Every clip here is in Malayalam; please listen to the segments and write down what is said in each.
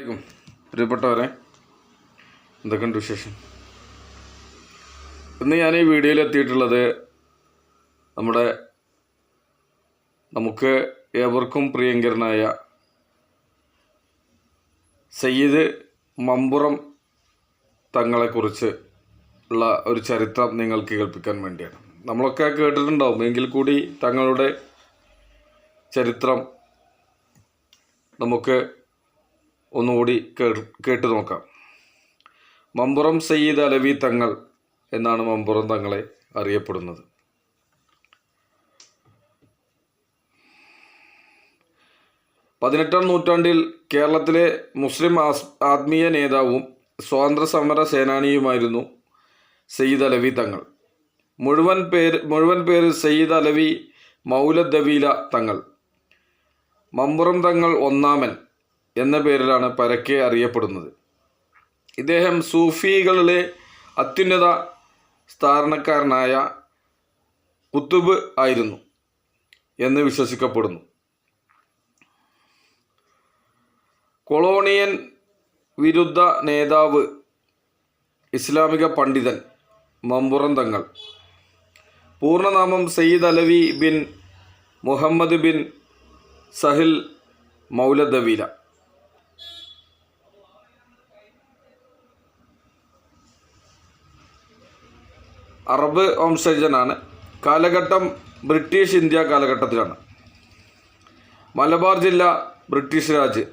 പ്രിയപ്പെട്ടവരെ, എന്തൊക്കെയുണ്ട് വിശേഷം? ഇന്ന് ഞാൻ ഈ വീഡിയോയിൽ എത്തിയിട്ടുള്ളത് നമുക്ക് ഏവർക്കും പ്രിയങ്കരനായ സയ്യിദ് മമ്പുറം തങ്ങളെക്കുറിച്ച് ഉള്ള ഒരു ചരിത്രം നിങ്ങൾക്ക് കേൾപ്പിക്കാൻ വേണ്ടിയാണ്. നമ്മളൊക്കെ കേട്ടിട്ടുണ്ടാവും, എങ്കിൽ കൂടി തങ്ങളുടെ ചരിത്രം നമുക്ക് ഒന്നുകൂടി കേട്ടു നോക്കാം. മമ്പുറം സയ്യിദ് അലവി തങ്ങൾ എന്നാണ് മമ്പുറം തങ്ങളെ അറിയപ്പെടുന്നത്. പതിനെട്ടാം നൂറ്റാണ്ടിൽ കേരളത്തിലെ മുസ്ലിം ആത്മീയ നേതാവും സ്വാതന്ത്ര്യ സമര സേനാനിയുമായിരുന്നു സയ്യിദ് അലവി തങ്ങൾ. മുഴുവൻ പേര് സയ്യിദ് അലവി മൗലദവീല തങ്ങൾ. മമ്പുറം തങ്ങൾ ഒന്നാമൻ എന്ന പേരിലാണ് പരക്കെ അറിയപ്പെടുന്നത്. ഇദ്ദേഹം സൂഫികളിലെ അത്യുന്നത സ്ഥാനക്കാരനായ കുത്തുബ് ആയിരുന്നു എന്ന് വിശ്വസിക്കപ്പെടുന്നു. കൊളോണിയൻ വിരുദ്ധ നേതാവ്, ഇസ്ലാമിക പണ്ഡിതൻ മമ്പുറം തങ്ങൾ. പൂർണ്ണനാമം സയ്യിദ് അലവി ബിൻ മുഹമ്മദ് ബിൻ സഹിൽ മൗലദവീല. അറബ് വംശജനാണ്. കാലഘട്ടം ബ്രിട്ടീഷ് ഇന്ത്യ കാലഘട്ടത്തിലാണ്. മലബാർ ജില്ല ബ്രിട്ടീഷ് രാജ്.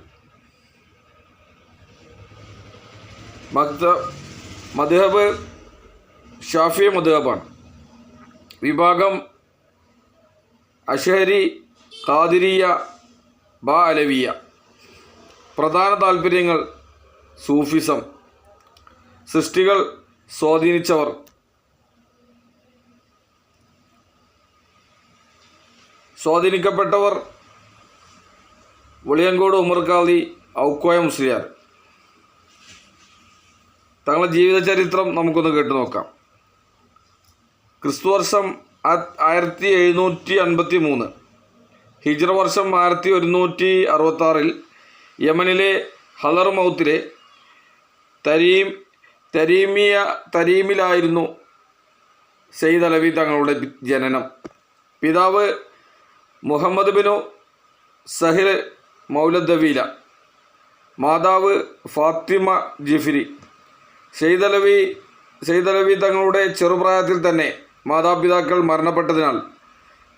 മദ്ഹബ് ഷാഫി മദ്ഹബാണ്. വിഭാഗം അഷ്അരി, ഖാദിരിയ, അലവിയ. പ്രധാന താൽപ്പര്യങ്ങൾ സൂഫിസം. സൃഷ്ടികൾ സ്വാധീനിച്ചവർ. സ്വാധീനിക്കപ്പെട്ടവർ വെളിയങ്കോട് ഉമർ ഖാദി, ഔക്കോയ മുസ്ലിയാർ. തങ്ങളുടെ ജീവിത ചരിത്രം നമുക്കൊന്ന് കേട്ടു നോക്കാം. ക്രിസ്തുവർഷം 1753, ഹിജ്റ വർഷം 1166 യമനിലെ ഹലർ മൗത്തിലെ തരീമിലായിരുന്നു സയ്യിദ് അലവി തങ്ങളുടെ ജനനം. പിതാവ് മുഹമ്മദ് ബിനു സഹിൽ മൗലദവീല, മാതാവ് ഫാത്തിമ ജിഫ്രി. സയ്യിദ് അലവി തങ്ങളുടെ ചെറുപ്രായത്തിൽ തന്നെ മാതാപിതാക്കൾ മരണപ്പെട്ടതിനാൽ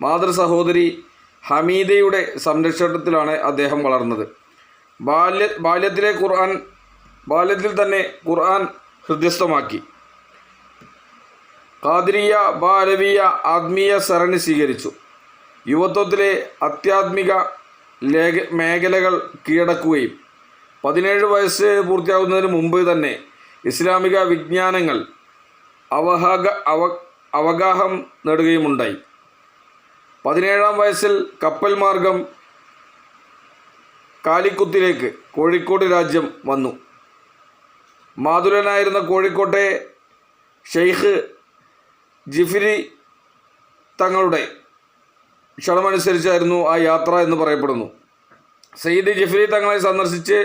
മാതൃ സഹോദരി ഹമീദയുടെ സംരക്ഷണത്തിലാണ് അദ്ദേഹം വളർന്നത്. ബാല്യത്തിൽ തന്നെ ഖുർആൻ ഹൃദയസ്ഥമാക്കി. ഖാദിരിയ, അലവിയ ആത്മീയ സരണി സ്വീകരിച്ചു. യുവത്വത്തിലെ ആധ്യാത്മിക മേഖലകൾ കീഴടക്കുകയും 17 വയസ്സ് പൂർത്തിയാകുന്നതിന് മുമ്പ് തന്നെ ഇസ്ലാമിക വിജ്ഞാനങ്ങൾ അവഗാഹം നേടുകയുമുണ്ടായി. 17-ാം വയസ്സിൽ കപ്പൽ മാർഗം കാലിക്കുത്തിലേക്ക് കോഴിക്കോട് രാജ്യം വന്നു. മാതുലനായിരുന്ന കോഴിക്കോട്ടെ ഷെയ്ഖ് ജിഫ്രി തങ്ങളുടെ ക്ഷണമനുസരിച്ചായിരുന്നു ആ യാത്ര എന്ന് പറയപ്പെടുന്നു. സയ്യിദ് ജിഫ്രി തങ്ങളെ സന്ദർശിച്ച്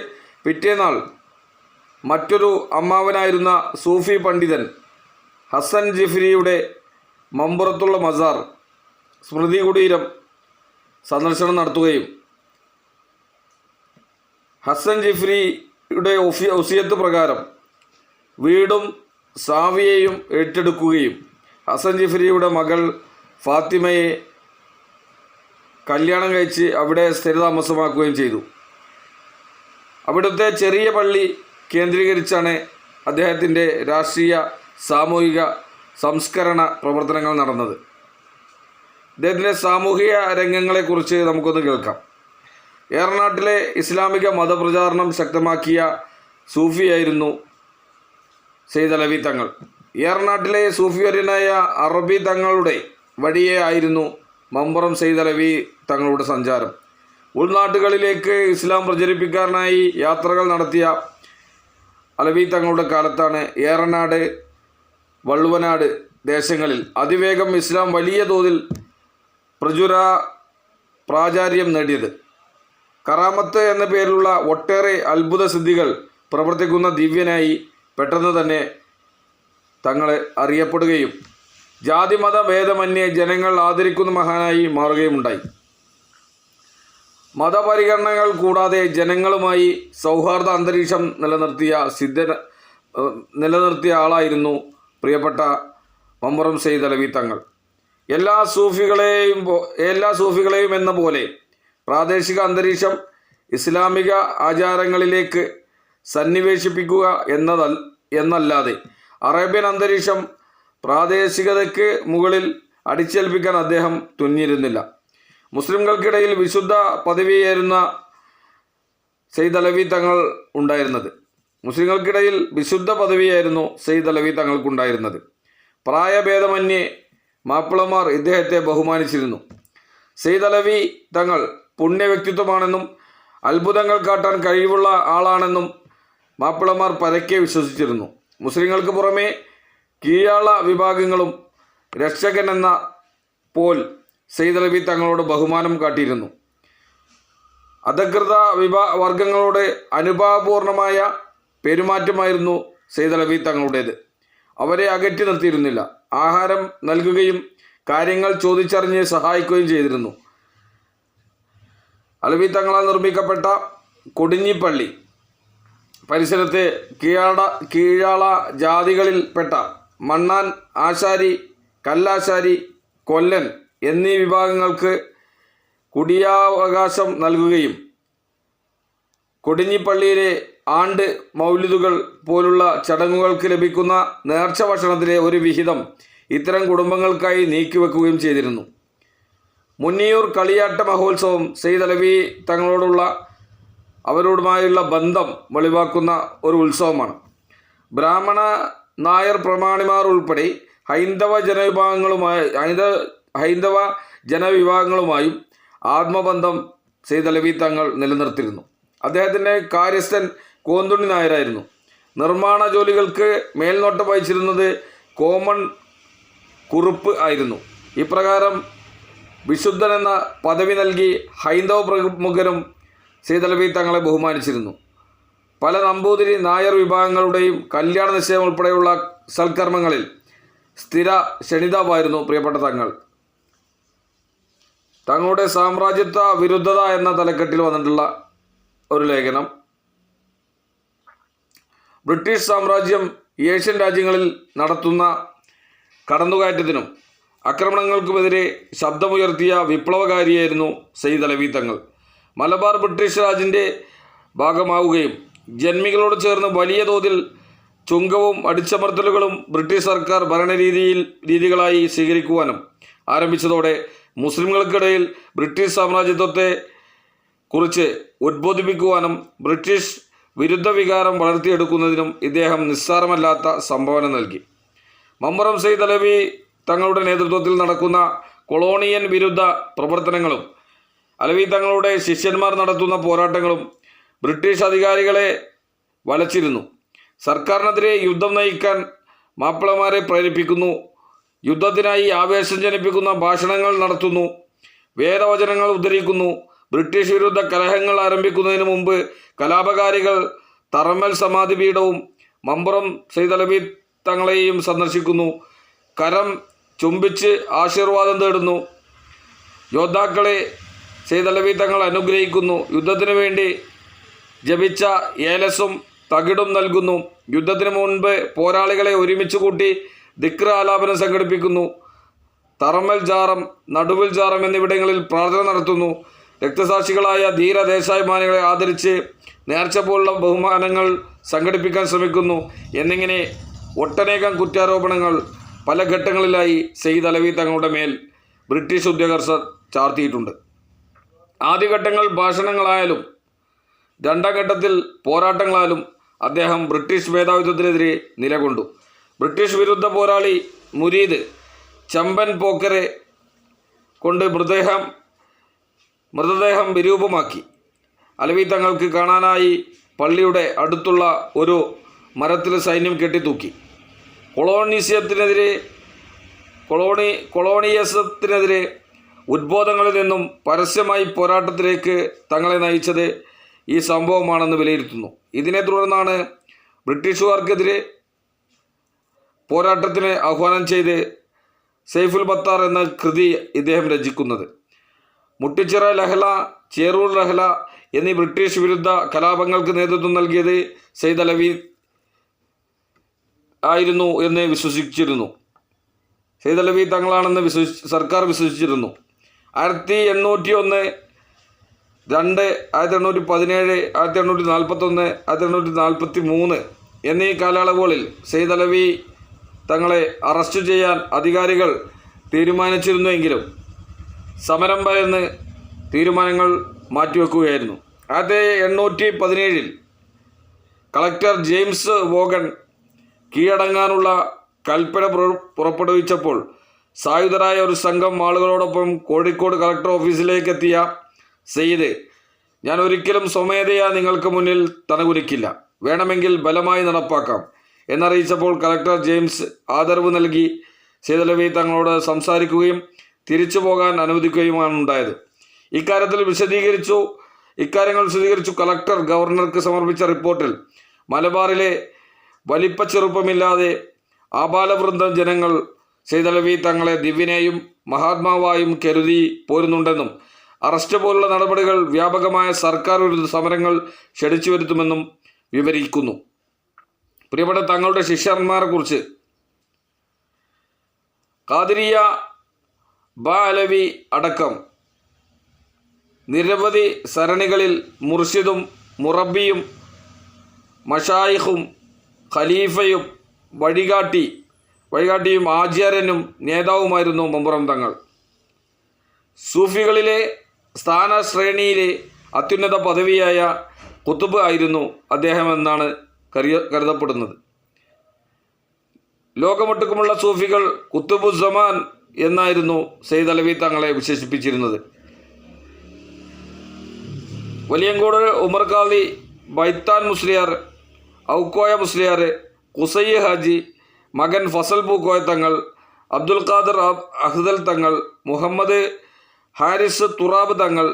പിറ്റേന്നാൾ മറ്റൊരു അമ്മാവനായിരുന്ന സൂഫി പണ്ഡിതൻ ഹസൻ ജിഫ്രിയുടെ മമ്പുറത്തുള്ള മസാർ സ്മൃതി കുടീരം സന്ദർശനം നടത്തുകയും ഹസൻ ജിഫ്രിയുടെ വസിയത്ത് പ്രകാരം വീടും സാവിയെയും ഏറ്റെടുക്കുകയും ഹസൻ ജിഫ്രിയുടെ മകൾ ഫാത്തിമയെ കല്യാണം കഴിച്ച് അവിടെ സ്ഥിരതാമസമാക്കുകയും ചെയ്തു. അവിടുത്തെ ചെറിയ പള്ളി കേന്ദ്രീകരിച്ചാണ് അദ്ദേഹത്തിൻ്റെ രാഷ്ട്രീയ, സാമൂഹിക സംസ്കരണ പ്രവർത്തനങ്ങൾ നടന്നത്. അദ്ദേഹത്തിൻ്റെ സാമൂഹിക രംഗങ്ങളെക്കുറിച്ച് നമുക്കൊന്ന് കേൾക്കാം. ഏറനാട്ടിലെ ഇസ്ലാമിക മതപ്രചാരണം ശക്തമാക്കിയ സൂഫിയായിരുന്നു സയ്യിദ് അലവി തങ്ങൾ. ഏറനാട്ടിലെ സൂഫിവര്യനായ അറബി തങ്ങളുടെ വഴിയേ ആയിരുന്നു മമ്പുറം സയ്യിദ് അലവി തങ്ങളുടെ സഞ്ചാരം. ഉൾനാട്ടുകളിലേക്ക് ഇസ്ലാം പ്രചരിപ്പിക്കാനായി യാത്രകൾ നടത്തിയ അലവി തങ്ങളുടെ കാലത്താണ് ഏറനാട്, വള്ളുവനാട് ദേശങ്ങളിൽ അതിവേഗം ഇസ്ലാം വലിയ തോതിൽ പ്രാചാര്യം നേടിയത്. കറാമത്ത് എന്ന പേരിലുള്ള ഒട്ടേറെ അത്ഭുത സിദ്ധികൾ പ്രവർത്തിക്കുന്ന ദിവ്യനായി പെട്ടെന്ന് തന്നെ തങ്ങളെ അറിയപ്പെടുകയും ജാതിമത ഭേദമന്യേ ജനങ്ങൾ ആദരിക്കുന്ന മഹാനായി മാറുകയുമുണ്ടായി. മതപരിഗണനകൾ കൂടാതെ ജനങ്ങളുമായി സൗഹാർദ്ദ അന്തരീക്ഷം നിലനിർത്തിയ ആളായിരുന്നു പ്രിയപ്പെട്ട മമ്പുറം സയ്യിദ് അലവി തങ്ങൾ. എല്ലാ സൂഫികളെയും എന്ന പോലെ പ്രാദേശിക അന്തരീക്ഷം ഇസ്ലാമിക ആചാരങ്ങളിലേക്ക് സന്നിവേശിപ്പിക്കുക എന്നല്ലാതെ അറേബ്യൻ അന്തരീക്ഷം പ്രാദേശികതയ്ക്ക് മുകളിൽ അടിച്ചേൽപ്പിക്കാൻ അദ്ദേഹം തുനിഞ്ഞിരുന്നില്ല. മുസ്ലിംകൾക്കിടയിൽ വിശുദ്ധ പദവിയായിരുന്ന സയ്യിദ് അലവി തങ്ങൾ ഉണ്ടായിരുന്നത് സയ്യിദ് അലവി തങ്ങൾക്കുണ്ടായിരുന്നത്. പ്രായഭേദമന്യേ മാപ്പിളമാർ ഇദ്ദേഹത്തെ ബഹുമാനിച്ചിരുന്നു. സയ്യിദ് അലവി തങ്ങൾ പുണ്യ വ്യക്തിത്വമാണെന്നും അത്ഭുതങ്ങൾ കാട്ടാൻ കഴിവുള്ള ആളാണെന്നും മാപ്പിളമാർ പരക്കെ വിശ്വസിച്ചിരുന്നു. മുസ്ലിങ്ങൾക്ക് പുറമെ കീഴാള വിഭാഗങ്ങളും രക്ഷകൻ എന്ന പോൽ സയ്യിദ് അലവി തങ്ങളോട് ബഹുമാനം കാട്ടിയിരുന്നു. അധകൃത വർഗങ്ങളോട് അനുഭാവപൂർണമായ പെരുമാറ്റമായിരുന്നു സയ്യിദ് അലവി തങ്ങളുടേത്. അവരെ അകറ്റി നിർത്തിയിരുന്നില്ല. ആഹാരം നൽകുകയും കാര്യങ്ങൾ ചോദിച്ചറിഞ്ഞ് സഹായിക്കുകയും ചെയ്തിരുന്നു. അലവി തങ്ങളാൽ നിർമ്മിക്കപ്പെട്ട കൊടിഞ്ഞിപ്പള്ളി പരിസരത്തെ കീഴാള ജാതികളിൽപ്പെട്ട മണ്ണാൻ, ആശാരി, കല്ലാശാരി, കൊല്ലൻ എന്നീ വിഭാഗങ്ങൾക്ക് കുടിയാവകാശം നൽകുകയും കൊടിഞ്ഞിപ്പള്ളിയിലെ ആണ്ട് മൗലിദുകൾ പോലുള്ള ചടങ്ങുകൾക്ക് ലഭിക്കുന്ന നേർച്ച ഭക്ഷണത്തിലെ ഒരു വിഹിതം ഇത്തരം കുടുംബങ്ങൾക്കായി നീക്കിവെക്കുകയും ചെയ്തിരുന്നു. മുന്നിയൂർ കളിയാട്ട മഹോത്സവം സയ്യിദ് അലവി അവരോടുമായുള്ള ബന്ധം വെളിവാക്കുന്ന ഒരു ഉത്സവമാണ്. ബ്രാഹ്മണ, നായർ പ്രമാണിമാർ ഉൾപ്പെടെ ഹൈന്ദവ ജനവിഭാഗങ്ങളുമായും ആത്മബന്ധം സയ്യിദ് അലവി തങ്ങൾ നിലനിർത്തിയിരുന്നു. അദ്ദേഹത്തിൻ്റെ കാര്യസ്ഥൻ കോന്തുണ്ണി നായരായിരുന്നു. നിർമ്മാണ ജോലികൾക്ക് മേൽനോട്ടം വഹിച്ചിരുന്നത് കോമൺ കുറുപ്പ് ആയിരുന്നു. ഇപ്രകാരം വിശുദ്ധൻ എന്ന പദവി നൽകി ഹൈന്ദവ പ്രമുഖരും സയ്യിദ് അലവി തങ്ങളെ ബഹുമാനിച്ചിരുന്നു. പല നമ്പൂതിരി, നായർ വിഭാഗങ്ങളുടെയും കല്യാണ നിശ്ചയം ഉൾപ്പെടെയുള്ള സൽക്കർമ്മങ്ങളിൽ സ്ഥിര ക്ഷണിതാവായിരുന്നു പ്രിയപ്പെട്ട തങ്ങൾ. തങ്ങളുടെ സാമ്രാജ്യത്വ വിരുദ്ധത എന്ന തലക്കെട്ടിൽ വന്നിട്ടുള്ള ഒരു ലേഖനം, ബ്രിട്ടീഷ് സാമ്രാജ്യം ഏഷ്യൻ രാജ്യങ്ങളിൽ നടത്തുന്ന കടന്നുകയറ്റത്തിനും ആക്രമണങ്ങൾക്കുമെതിരെ ശബ്ദമുയർത്തിയ വിപ്ലവകാരിയായിരുന്നു സയ്യിദ് അലവി തങ്ങൾ. മലബാർ ബ്രിട്ടീഷ് രാജിൻ്റെ ഭാഗമാവുകയും ജന്മികളോട് ചേർന്ന് വലിയ തോതിൽ ചുങ്കവും അടിച്ചമർത്തലുകളും ബ്രിട്ടീഷ് സർക്കാർ രീതികളായി സ്വീകരിക്കുവാനും ആരംഭിച്ചതോടെ മുസ്ലിംകൾക്കിടയിൽ ബ്രിട്ടീഷ് സാമ്രാജ്യത്വത്തെ കുറിച്ച് ഉദ്ബോധിപ്പിക്കുവാനും ബ്രിട്ടീഷ് വിരുദ്ധ വികാരം വളർത്തിയെടുക്കുന്നതിനും ഇദ്ദേഹം നിസ്സാരമല്ലാത്ത സംഭാവന നൽകി. മമ്പുറം സയ്യിദ് അലവി തങ്ങളുടെ നേതൃത്വത്തിൽ നടക്കുന്ന കൊളോണിയൻ വിരുദ്ധ പ്രവർത്തനങ്ങളും അലവി തങ്ങളുടെ ശിഷ്യന്മാർ നടത്തുന്ന പോരാട്ടങ്ങളും ബ്രിട്ടീഷ് അധികാരികളെ വലച്ചിരുന്നു. സർക്കാരിനെതിരെ യുദ്ധം നയിക്കാൻ മാപ്പിളമാരെ പ്രേരിപ്പിക്കുന്നു. യുദ്ധത്തിനായി ആവേശം ജനിപ്പിക്കുന്ന ഭാഷണങ്ങൾ നടത്തുന്നു. വേദവചനങ്ങൾ ഉദ്ധരിക്കുന്നു. ബ്രിട്ടീഷ് വിരുദ്ധ കലഹങ്ങൾ ആരംഭിക്കുന്നതിന് മുമ്പ് കലാപകാരികൾ തറമ്മൽ സമാധി പീഠവും മമ്പുറം സയ്യിദ് അലവി തങ്ങളെയും സന്ദർശിക്കുന്നു. കരം ചുംബിച്ച് ആശീർവാദം തേടുന്നു. യോദ്ധാക്കളെ സയ്യിദ് അലവി തങ്ങൾ അനുഗ്രഹിക്കുന്നു. യുദ്ധത്തിനു വേണ്ടി ജപിച്ച ഏലസും തകിടും നൽകുന്നു. യുദ്ധത്തിന് മുൻപ് പോരാളികളെ ഒരുമിച്ച് കൂട്ടി ദിക്ർ ആലാപനം സംഘടിപ്പിക്കുന്നു. തറമ്മൽ ജാറം, നടുവിൽ ജാറം എന്നിവിടങ്ങളിൽ പ്രാർത്ഥന നടത്തുന്നു. രക്തസാക്ഷികളായ ധീരദേശാഭിമാനികളെ ആദരിച്ച് നേർച്ച പോലുള്ള ബഹുമാനങ്ങൾ സംഘടിപ്പിക്കാൻ ശ്രമിക്കുന്നു. എന്നിങ്ങനെ ഒട്ടനേകം കുറ്റാരോപണങ്ങൾ പല ഘട്ടങ്ങളിലായി സയ്യിദ് അലവി തങ്ങളുടെ മേൽ ബ്രിട്ടീഷ് ഉദ്യോഗസ്ഥർ ചാർത്തിയിട്ടുണ്ട്. ആദ്യഘട്ടങ്ങൾ ഭാഷണങ്ങളായാലും രണ്ടാം ഘട്ടത്തിൽ പോരാട്ടങ്ങളാലും അദ്ദേഹം ബ്രിട്ടീഷ് മേധാവിത്വത്തിനെതിരെ നിലകൊണ്ടു. ബ്രിട്ടീഷ് വിരുദ്ധ പോരാളി മുരീദ് ചമ്പൻ പോക്കറെ കൊണ്ട് മൃതദേഹം വിരൂപമാക്കി. അലവി തങ്ങൾക്ക് കാണാനായി പള്ളിയുടെ അടുത്തുള്ള ഒരു മരത്തിൽ സൈന്യം കെട്ടിത്തൂക്കി. കൊളോണിയസത്തിനെതിരെ ഉദ്ബോധങ്ങളിൽ നിന്നും പരസ്യമായി പോരാട്ടത്തിലേക്ക് തങ്ങളെ നയിച്ചത് ഈ സംഭവമാണെന്ന് വിലയിരുത്തുന്നു. ഇതിനെ തുടർന്നാണ് ബ്രിട്ടീഷുകാർക്കെതിരെ പോരാട്ടത്തിന് ആഹ്വാനം ചെയ്ത് സൈഫുൽ ബത്താർ എന്ന കൃതി ഇദ്ദേഹം രചിക്കുന്നത്. മുട്ടിച്ചിറ ലഹള, ചേറൂർ ലഹള എന്നീ ബ്രിട്ടീഷ് വിരുദ്ധ കലാപങ്ങൾക്ക് നേതൃത്വം നൽകിയത് സയ്യിദ് അലവി ആയിരുന്നു എന്ന് വിശ്വസിച്ചിരുന്നു. സയ്യിദ് അലവി തങ്ങളാണെന്ന് സർക്കാർ വിശ്വസിച്ചിരുന്നു. 1801, 2, 1817, 1841, 1843 എന്നീ കാലയളവുകളിൽ സയ്യിദ് അലവി തങ്ങളെ അറസ്റ്റ് ചെയ്യാൻ അധികാരികൾ തീരുമാനിച്ചിരുന്നുവെങ്കിലും സമരം ഭയന്ന് തീരുമാനങ്ങൾ മാറ്റിവെക്കുകയായിരുന്നു. 1817 കളക്ടർ ജെയിംസ് വോഗൺ കീഴടങ്ങാനുള്ള കൽപ്പന പുറപ്പെടുവിച്ചപ്പോൾ സായുധരായ ഒരു സംഘം ആളുകളോടൊപ്പം കോഴിക്കോട് കളക്ടർ ഓഫീസിലേക്ക് എത്തിയ സയ്യിദ്, ഞാൻ ഒരിക്കലും സ്വമേധയാ നിങ്ങൾക്ക് മുന്നിൽ തലകുനിക്കില്ല, വേണമെങ്കിൽ ബലമായി നടപ്പാക്കാം എന്നറിയിച്ചപ്പോൾ കളക്ടർ ജെയിംസ് ആദരവ് നൽകി സയ്യിദ് അലവി തങ്ങളോട് സംസാരിക്കുകയും തിരിച്ചു പോകാൻ അനുവദിക്കുകയുമാണ് ഉണ്ടായത്. ഇക്കാര്യങ്ങൾ വിശദീകരിച്ചു കളക്ടർ ഗവർണർക്ക് സമർപ്പിച്ച റിപ്പോർട്ടിൽ മലബാറിലെ വലിപ്പച്ചെറുപ്പമില്ലാതെ ആബാലവൃന്ദം ജനങ്ങൾ സയ്യിദ് അലവി തങ്ങളെ ദിവ്യനെയും മഹാത്മാവായും കരുതി പോരുന്നുണ്ടെന്നും അറസ്റ്റ് പോലുള്ള നടപടികൾ വ്യാപകമായ സർക്കാർ വിരുദ്ധ സമരങ്ങൾ ക്ഷണിച്ചു വരുത്തുമെന്നും വിവരിക്കുന്നു. പ്രിയപ്പെട്ട തങ്ങളുടെ ശിഷ്യന്മാരെക്കുറിച്ച് ഖാദിരിയ, അലവി അടക്കം നിരവധി സരണികളിൽ മുർഷിദും മുറബിയും മഷായിഖും ഖലീഫയും വഴികാട്ടിയും ആചാര്യനും നേതാവുമായിരുന്നു മമ്പുറം തങ്ങൾ. സൂഫികളിലെ സ്ഥാനശ്രേണിയിലെ അത്യുന്നത പദവിയായ കുത്തുബ് ആയിരുന്നു അദ്ദേഹം എന്നാണ് കരുതപ്പെടുന്നത്. ലോകമൊട്ടുക്കുമുള്ള സൂഫികൾ കുത്തുബുസ്സമാൻ എന്നായിരുന്നു സയ്യിദ് അലവി തങ്ങളെ വിശേഷിപ്പിച്ചിരുന്നത്. വലിയങ്കോട് ഉമർ ഖാദി, ബൈത്താൻ മുസ്ലിയാർ, ഔക്കോയ മുസ്ലിയാർ, കുസൈ ഹാജി, മകൻ ഫസൽ പൂക്കോയ തങ്ങൾ, അബ്ദുൽ ഖാദർ അഹ്ദൽ തങ്ങൾ, മുഹമ്മദ് ഹാരിസ് തുറാബ് തങ്ങൾ,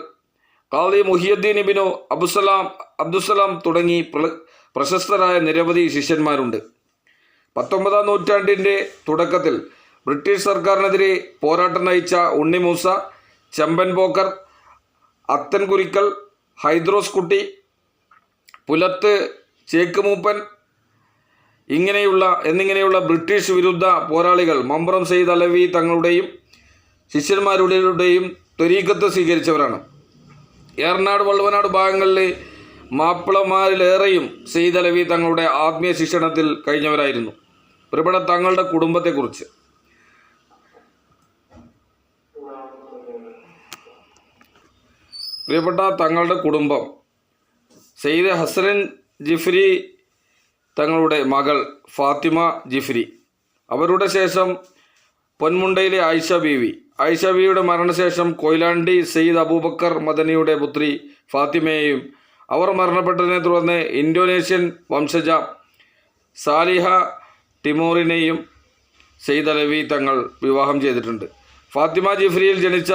ഖാദി മുഹിയുദ്ദീൻ ഇബ്നു അബ്ദുസലാം തുടങ്ങി പ്രശസ്തരായ നിരവധി ശിഷ്യന്മാരുണ്ട്. 19-ാം നൂറ്റാണ്ടിൻ്റെ തുടക്കത്തിൽ ബ്രിട്ടീഷ് സർക്കാരിനെതിരെ പോരാട്ടം നയിച്ച ഉണ്ണി മൂസ, ചെമ്പൻ പോക്കർ, അത്തൻ കുരിക്കൽ, ഹൈദ്രോസ് കുട്ടി, പുലത്ത് ചേക്ക് മൂപ്പൻ എന്നിങ്ങനെയുള്ള ബ്രിട്ടീഷ് വിരുദ്ധ പോരാളികൾ മമ്പുറം സയ്യിദ് അലവി തങ്ങളുടെയും ശിഷ്യന്മാരുടെയും ത്വരീഖത്ത് സ്വീകരിച്ചവരാണ്. ഏറനാട്, വള്ളുവനാട് ഭാഗങ്ങളിലെ മാപ്പിളമാരിലേറെയും സയ്യിദ് അലവി തങ്ങളുടെ ആത്മീയ ശിക്ഷണത്തിൽ കഴിഞ്ഞവരായിരുന്നു. പ്രിയപ്പെട്ട തങ്ങളുടെ കുടുംബത്തെക്കുറിച്ച് കുടുംബം സയ്യിദ് ഹസൻ ജിഫ്രി തങ്ങളുടെ മകൾ ഫാത്തിമ ജിഫ്രി, അവരുടെ ശേഷം പൊന്മുണ്ടയിലെ ആയിഷ ബീവിയുടെ മരണശേഷം കൊയിലാണ്ടി സയ്യിദ് അബൂബക്കർ മദനിയുടെ പുത്രി ഫാത്തിമയെയും അവർ മരണപ്പെട്ടതിനെ തുടർന്ന് ഇന്തോനേഷ്യൻ വംശജ സാലിഹ ടിമോറിനെയും സയ്യിദ് അലവി തങ്ങൾ വിവാഹം ചെയ്തിട്ടുണ്ട്. ഫാത്തിമ ജിഫ്രിയിൽ ജനിച്ച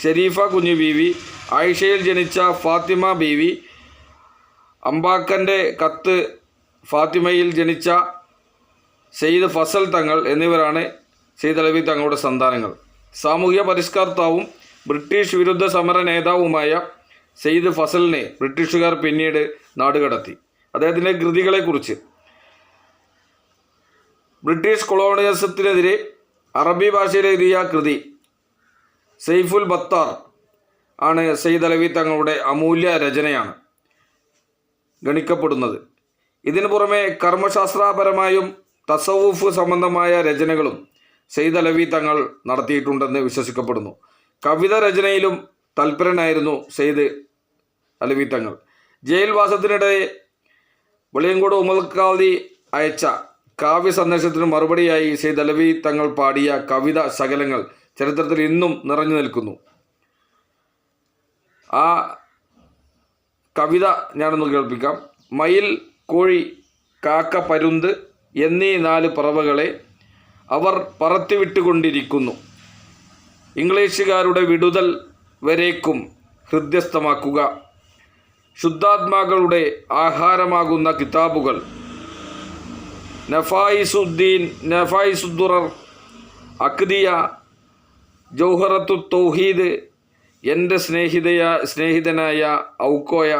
ഷെരീഫ കുഞ്ഞു ബീവി, ആയിഷയിൽ ജനിച്ച ഫാത്തിമ ബീവി, അംബാക്കൻ്റെ കത്ത് ഫാത്തിമയിൽ ജനിച്ച സയ്യിദ് ഫസൽ തങ്ങൾ എന്നിവരാണ് സയ്യിദ് അലവി തങ്ങളുടെ സന്താനങ്ങൾ. സാമൂഹ്യ പരിഷ്കർത്താവും ബ്രിട്ടീഷ് വിരുദ്ധ സമര നേതാവുമായ സയ്യിദ് ഫസലിനെ ബ്രിട്ടീഷുകാർ പിന്നീട് നാടുകടത്തി. അദ്ദേഹത്തിൻ്റെ കൃതികളെക്കുറിച്ച് ബ്രിട്ടീഷ് കൊളോണിയലിസത്തിനെതിരെ അറബി ഭാഷയിൽ എഴുതിയ കൃതി സൈഫുൽ ബത്താർ ആണ് സയ്യിദ് അലവി തങ്ങളുടെ അമൂല്യ രചനയാണ് ഗണിക്കപ്പെടുന്നത്. ഇതിനു പുറമെ കർമ്മശാസ്ത്രപരമായും തസവൂഫ് സംബന്ധമായ രചനകളും സയ്യിദ് അലവി തങ്ങൾ നടത്തിയിട്ടുണ്ടെന്ന് വിശ്വസിക്കപ്പെടുന്നു. കവിത രചനയിലും തൽപരനായിരുന്നു സയ്യിദ് അലവി തങ്ങൾ. ജയിൽവാസത്തിനിടെ വെളിയങ്കോട് ഉമർ ഖാദി അയച്ച കാവ്യ സന്ദേശത്തിന് മറുപടിയായി സയ്യിദ് അലവി തങ്ങൾ പാടിയ കവിത ശകലങ്ങൾ ചരിത്രത്തിൽ ഇന്നും നിറഞ്ഞു നിൽക്കുന്നു. ആ കവിത ഞാനൊന്ന് കേൾപ്പിക്കാം. മയിൽ, കോഴി, കാക്ക, പരുന്ത് എന്നീ 4 പറവകളെ അവർ പറത്തിവിട്ടുകൊണ്ടിരിക്കുന്നു. ഇംഗ്ലീഷുകാരുടെ വിടുതൽ വരേക്കും ഹൃദ്യസ്ഥമാക്കുക. ശുദ്ധാത്മാക്കളുടെ ആഹാരമാകുന്ന കിതാബുകൾ നഫായിസുദ്ദുറർ, അഖ്ദിയ, ജൗഹറത്തു തൗഹീദ്, എൻ്റെ സ്നേഹിതനായ ഔക്കോയ,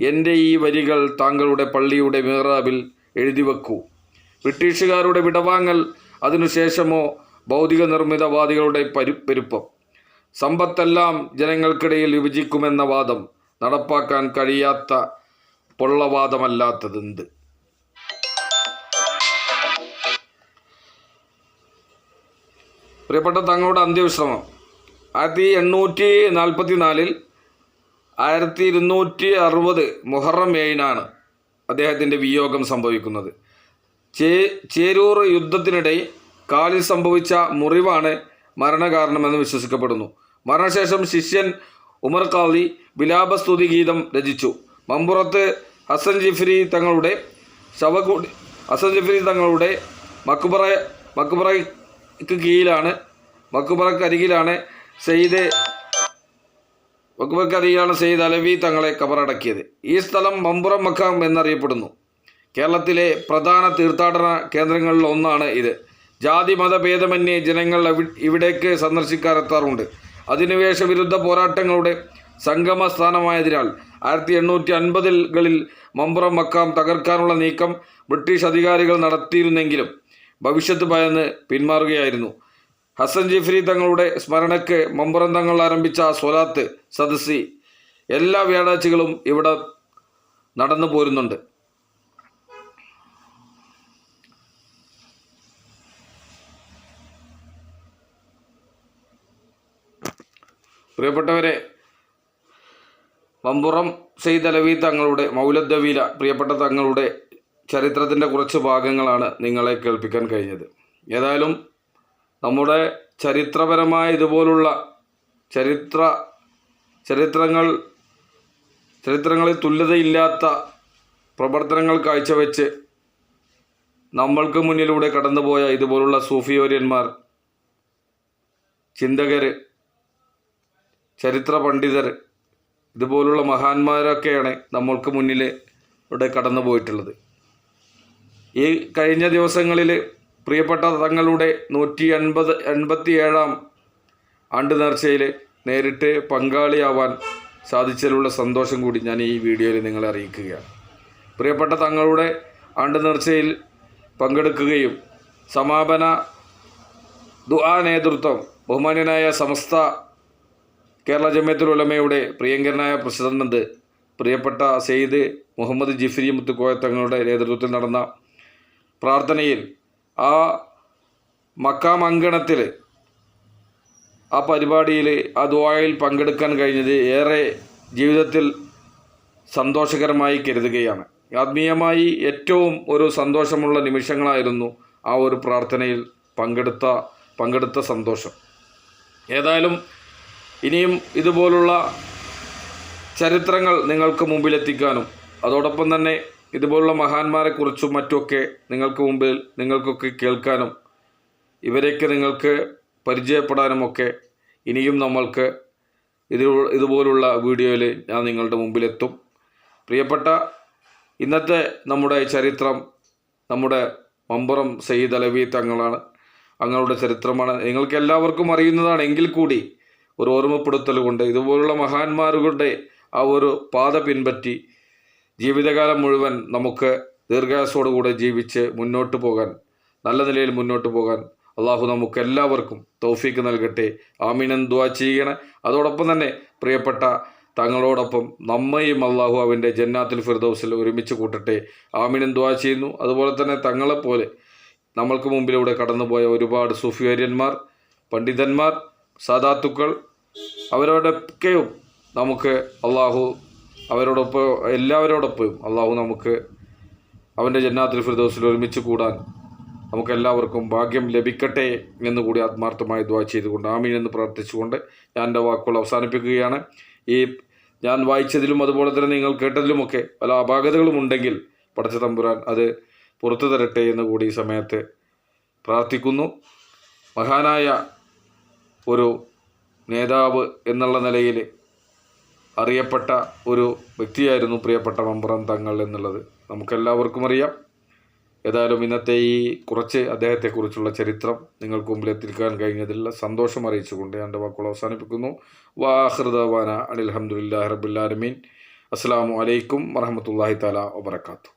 എൻ്റെ ഈ വരികൾ താങ്കളുടെ പള്ളിയുടെ മിഹ്റാബിൽ എഴുതിവെക്കൂ. ബ്രിട്ടീഷുകാരുടെ വിടവാങ്ങൽ, അതിനുശേഷമോ ഭൗതിക നിർമ്മിതവാദികളുടെ പെരുപ്പം, സമ്പത്തെല്ലാം ജനങ്ങൾക്കിടയിൽ വിഭജിക്കുമെന്ന വാദം നടപ്പാക്കാൻ കഴിയാത്ത പൊള്ളവാദമല്ലാത്തതെന്ത്? പ്രിയപ്പെട്ട തങ്ങളുടെ അന്ത്യവിശ്രമം 1844 1260 മുഹറം 7 അദ്ദേഹത്തിൻ്റെ വിയോഗം സംഭവിക്കുന്നത്. ചേരൂർ യുദ്ധത്തിനിടെ കാലിൽ സംഭവിച്ച മുറിവാണ് മരണകാരണമെന്ന് വിശ്വസിക്കപ്പെടുന്നു. മരണശേഷം ശിഷ്യൻ ഉമർ ഖാദി വിലാപസ്തുതി ഗീതം രചിച്ചു. മമ്പുറത്ത് ഹസൻ ജിഫ്രി തങ്ങളുടെ മക്ബറക്കരികിലാണ് സെയ്ദ് അലവി തങ്ങളെ കബറടക്കിയത്. ഈ സ്ഥലം മമ്പുറം മക്കാം എന്നറിയപ്പെടുന്നു. കേരളത്തിലെ പ്രധാന തീർത്ഥാടന കേന്ദ്രങ്ങളിൽ ഒന്നാണ് ഇത്. ജാതി മതഭേദമന്യേ ജനങ്ങൾ ഇവിടേക്ക് സന്ദർശിക്കാനെത്താറുണ്ട്. അധിനിവേശ വിരുദ്ധ പോരാട്ടങ്ങളുടെ സംഗമ സ്ഥാനമായതിനാൽ 1850കളിൽ മമ്പുറം മക്കാം തകർക്കാനുള്ള നീക്കം ബ്രിട്ടീഷ് അധികാരികൾ നടത്തിയിരുന്നെങ്കിലും ഭവിഷ്യത്ത് ഭയന്ന് പിന്മാറുകയായിരുന്നു. ഹസൻ ജിഫ്രി തങ്ങളുടെ സ്മരണയ്ക്ക് മമ്പുറം തങ്ങൾ ആരംഭിച്ച സ്വലാത്ത് സദസ്സി എല്ലാ വ്യാഴാഴ്ചകളും ഇവിടെ നടന്നു പോരുന്നുണ്ട്. പ്രിയപ്പെട്ടവരെ, മമ്പുറം സെയ്ദ് അലവി തങ്ങളുടെ മൗലദ്ദവീല പ്രിയപ്പെട്ട തങ്ങളുടെ ചരിത്രത്തിൻ്റെ കുറച്ച് ഭാഗങ്ങളാണ് നിങ്ങളെ കേൾപ്പിക്കാൻ കഴിഞ്ഞത്. ഏതായാലും നമ്മുടെ ചരിത്രപരമായ ഇതുപോലുള്ള ചരിത്രങ്ങളിൽ തുല്യതയില്ലാത്ത പ്രവർത്തനങ്ങൾ കാഴ്ചവെച്ച് നമ്മൾക്ക് മുന്നിലൂടെ കടന്നുപോയ ഇതുപോലുള്ള സൂഫിയോര്യന്മാർ, ചിന്തകർ, ചരിത്ര പണ്ഡിതർ, ഇതുപോലുള്ള മഹാന്മാരൊക്കെയാണ് നമ്മൾക്ക് മുന്നിൽ ഇവിടെ കടന്നു പോയിട്ടുള്ളത്. ഈ കഴിഞ്ഞ ദിവസങ്ങളിൽ പ്രിയപ്പെട്ട തങ്ങളുടെ 187ാം ആണ്ട് നേർച്ചയിൽ നേരിട്ട് പങ്കാളിയാവാൻ സാധിച്ചതിലുള്ള സന്തോഷം കൂടി ഞാൻ ഈ വീഡിയോയിൽ നിങ്ങളെ അറിയിക്കുകയാണ്. പ്രിയപ്പെട്ട തങ്ങളുടെ ആണ്ട് നേർച്ചയിൽ പങ്കെടുക്കുകയും സമാപന ദുആ നേതൃത്വം ബഹുമാന്യനായ സമസ്ത കേരള ജമിയത്തുൽ ഉലമയുടെ പ്രിയങ്കരനായ പ്രസിഡന്റ് പ്രിയപ്പെട്ട സെയ്ദ് മുഹമ്മദ് ജിഫ്രി മുത്തുക്കോയ തങ്ങളുടെ നേതൃത്വത്തിൽ നടന്ന പ്രാർത്ഥനയിൽ ആ മക്കാം അങ്കണത്തിൽ ആ പരിപാടിയിൽ ആ ദുആയിൽ പങ്കെടുക്കാൻ കഴിഞ്ഞത് ഏറെ ജീവിതത്തിൽ സന്തോഷകരമായി കരുതുകയാണ്. ആത്മീയമായി ഏറ്റവും ഒരു സന്തോഷമുള്ള നിമിഷങ്ങളായിരുന്നു ആ ഒരു പ്രാർത്ഥനയിൽ പങ്കെടുത്ത സന്തോഷം. ഏതായാലും ഇനിയും ഇതുപോലുള്ള ചരിത്രങ്ങൾ നിങ്ങൾക്ക് മുമ്പിലെത്തിക്കാനും അതോടൊപ്പം തന്നെ ഇതുപോലുള്ള മഹാന്മാരെക്കുറിച്ചും മറ്റുമൊക്കെ നിങ്ങൾക്കൊക്കെ കേൾക്കാനും ഇവരെയൊക്കെ നിങ്ങൾക്ക് പരിചയപ്പെടാനുമൊക്കെ ഇനിയും നമ്മൾക്ക് ഇതുപോലുള്ള വീഡിയോയിൽ ഞാൻ നിങ്ങളുടെ മുമ്പിലെത്തും. പ്രിയപ്പെട്ട ഇന്നത്തെ നമ്മുടെ ചരിത്രം നമ്മുടെ മമ്പുറം സെയ്ദ് അലവി തങ്ങളാണ്, അങ്ങയുടെ ചരിത്രമാണ്. നിങ്ങൾക്ക് എല്ലാവർക്കും അറിയുന്നതാണ്. എങ്കിൽ കൂടി ഒരു ഓർമ്മപ്പെടുത്തൽ കൊണ്ട് ഇതുപോലുള്ള മഹാന്മാരുടെ ആ ഒരു പാത പിൻപറ്റി ജീവിതകാലം മുഴുവൻ നമുക്ക് ദീർഘായുസ്സോടുകൂടെ ജീവിച്ച് മുന്നോട്ട് പോകാൻ, നല്ല നിലയിൽ മുന്നോട്ട് പോകാൻ അള്ളാഹു നമുക്ക് എല്ലാവർക്കും തൗഫീക്ക് നൽകട്ടെ. ആമീനെന്ന് ദുആ ചെയ്യണേ. അതോടൊപ്പം തന്നെ പ്രിയപ്പെട്ട തങ്ങളോടൊപ്പം നമ്മയും അള്ളാഹു അവൻ്റെ ജന്നാത്തുൽ ഫിർദൗസിൽ ഒരുമിച്ച് കൂട്ടട്ടെ. ആമീനെന്ന് ദുആ ചെയ്യുന്നു. അതുപോലെ തന്നെ തങ്ങളെപ്പോലെ നമ്മൾക്ക് മുമ്പിലൂടെ കടന്നുപോയ ഒരുപാട് സൂഫിയാര്യന്മാർ, പണ്ഡിതന്മാർ, സാദാത്തുക്കൾ, അവരോടൊക്കെയും നമുക്ക് അള്ളാഹു എല്ലാവരോടൊപ്പം അള്ളാഹു നമുക്ക് അവൻ്റെ ജന്നാത്തുൽ ഫിർദൗസിൽ ഒരുമിച്ച് കൂടാൻ നമുക്കെല്ലാവർക്കും ഭാഗ്യം ലഭിക്കട്ടെ എന്നുകൂടി ആത്മാർത്ഥമായി ദുആ ചെയ്തുകൊണ്ട് ആമീൻ എന്ന് പ്രാർത്ഥിച്ചുകൊണ്ട് ഞാൻ എൻ്റെ വാക്കുകൾ അവസാനിപ്പിക്കുകയാണ്. ഈ ഞാൻ വായിച്ചതിലും അതുപോലെ തന്നെ നിങ്ങൾ കേട്ടതിലുമൊക്കെ പല അപാകതകളും ഉണ്ടെങ്കിൽ പടച്ച തമ്പുരാൻ അത് പുറത്തു തരട്ടെ എന്ന് കൂടി ഈ സമയത്ത് പ്രാർത്ഥിക്കുന്നു. മഹാനായ ഒരു നേതാവ് എന്നുള്ള നിലയിൽ അറിയപ്പെട്ട ഒരു വ്യക്തിയായിരുന്നു പ്രിയപ്പെട്ട മമ്പുറം തങ്ങൾ എന്നുള്ളത് നമുക്കെല്ലാവർക്കും അറിയാം. ഏതായാലും ഇന്നത്തെ ഈ കുറച്ച് അദ്ദേഹത്തെക്കുറിച്ചുള്ള ചരിത്രം നിങ്ങൾക്ക് മുമ്പിൽ എത്തിക്കാൻ കഴിഞ്ഞതിൽ സന്തോഷം അറിയിച്ചുകൊണ്ട് എൻ്റെ വാക്കുകൾ അവസാനിപ്പിക്കുന്നു. വാഹൃദവാന അനിൽ ഹംദുലില്ലാഹി റബ്ബിൽ ആലമീൻ. അസ്സലാമു അലൈക്കും വറഹ്മത്തുള്ളാഹി തആല വബറകാതുഹു.